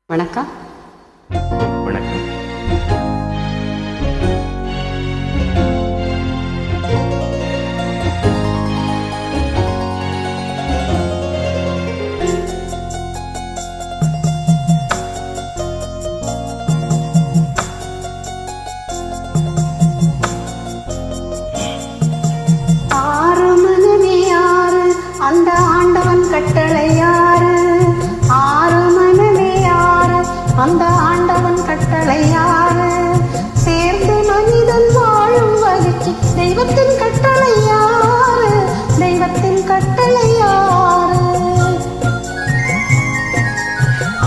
வணக்கம். வணக்கம். ஆறு மனமே ஆறு அந்த ஆண்டவன் கட்டளை யாரு? ஆறு மனமே ஆறு அந்த ஆண்டவன் கட்டளை யாரு? சேர்ந்து மனிதன் வாழும் வழிக்கு தெய்வத்தின் கட்டளை யாரு? தெய்வத்தின் கட்டளை யாரு?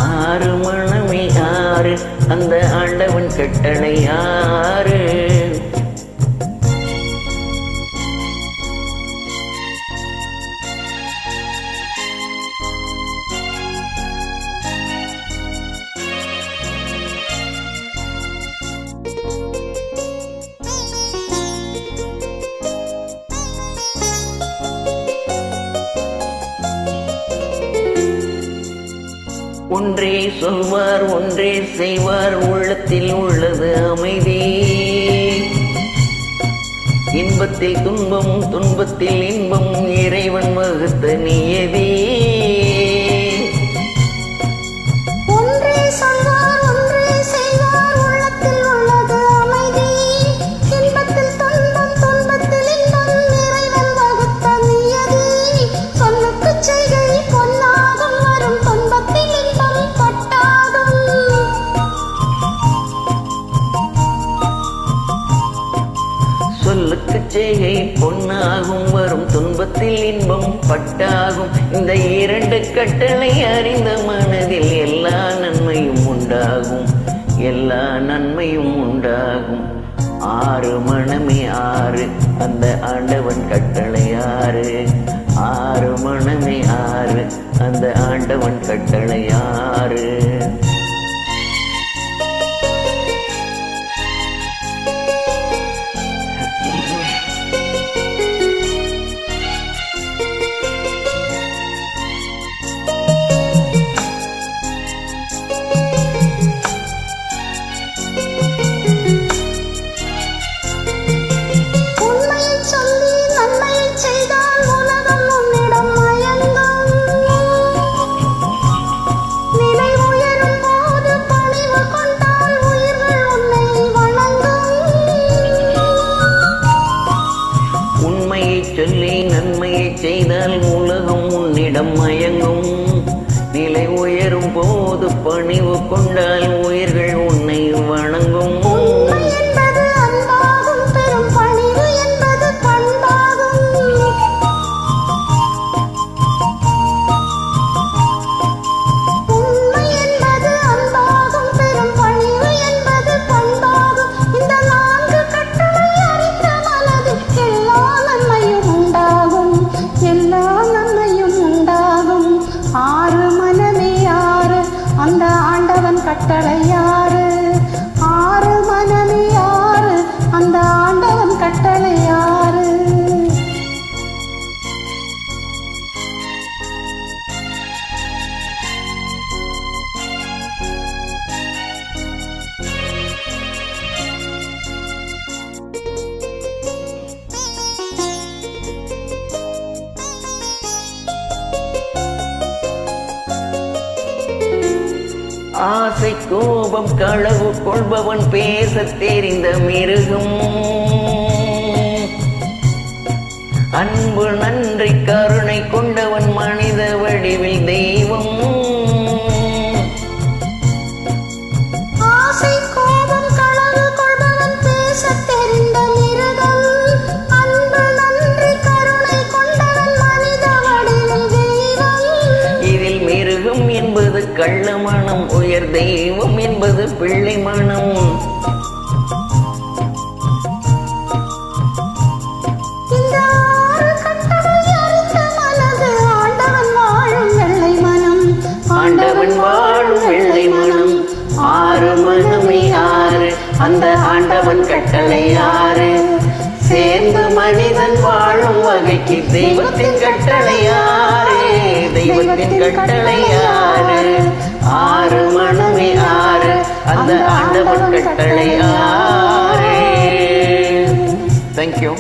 ஆறு மனமே ஆறு அந்த ஆண்டவன் கட்டளை யாரு? ஒன்றே சொல்வார் ஒன்றே செய்வார், உள்ளத்தில் உள்ளது அமைதி. இன்பத்தில் துன்பம் துன்பத்தில் இன்பம், இறைவன் வகுத்த நியதி. ஒன்றே சொல்வார் ஒன்றே செய்வார், உள்ளத்தில் உள்ளது அமைதி. இன்பத்தில் துன்பம் துன்பத்தில் இன்பம், இறைவன் வகுத்த நியதி. சொல்லுக்கு செய்கை பொன்னாகும், வரும் துன்பத்தில் இன்பம் பட்டாகும். சொல்லுக்கு செய்கை பொன்னாகும், வரும் துன்பத்தில் இன்பம் பட்டாகும். இந்த இரண்டு கட்டளை அறிந்த மனதில் எல்லா நன்மையும் உண்டாகும், எல்லா நன்மையும் உண்டாகும். ஆறு மனமே ஆறு அந்த ஆண்டவன் கட்டளை ஆறு? ஆறு மனமே ஆறு அந்த ஆண்டவன் கட்டளை ஆறு? உண்மையைச் சொல்லி நன்மையைச் செய்தால் உலகம் உன்னிடம் மயங்கும். நிலை உயரும் போது பணிவு கொண்டால் உயிர்கள் உன்னை வணங்கும். உண்மையை சொல்லி நன்மையை செய்தால் உலகம் உன்னிடம் மயங்கும். நிலை உயரும் போது பணிவு கொண்டால் உயிர்கள் உன்னை வணங்கும். உண்மை என்பது அன்பாகும், பெரும் பணிவு என்பது பண்பாகும். உண்மை என்பது அன்பாகும், பெரும் பணிவு என்பது பண்பாகும். இந்த நான்கு கட்டளை அறிந்த மனதில் எல்லா நன்மையும் உண்டாகும், எல்லா நன்மையும் உண்டாகும். ஆறு மனமே ஆறு அந்த ஆண்டவன் கட்டளை யாரு? ஆறு மனமே ஆறு அந்த ஆண்டவன் கட்டளை யாரு? ஆசை கோபம் களவு கொள்பவன் பேசத் தெரிந்த மிருகம். அன்பு நன்றி கருணை கொண்டவன் மனித வடிவில் தெய்வம். ஆசை கோபம் களவு கொள்பவன் பேசத் தெரிந்த மிருகம். அன்பு நன்றி கருணை கொண்டவன் மனித வடிவில் தெய்வம். இதில் மிருகம் என்பது கள்ள மனம், உயர் தெய்வம் என்பது பிள்ளை மனம். இந்த ஆறு கட்டளை அறிந்த மனது ஆண்டவன் வாழும் வெள்ளை மனம். ஆண்டவன் வாழும் வெள்ளை மனம். ஆறு மனமே ஆறு அந்த ஆண்டவன் கட்டளை ஆறு? சேர்ந்து மனிதன் வாழும் வகைக்கு தெய்வத்தின் கட்டளை ஆறு? தெய்வத்தின் கட்டளை ஆறு? ஆறு மனம் அந்த ஆண்டவன் கட்டளை ஆரே. தேங்க்யூ.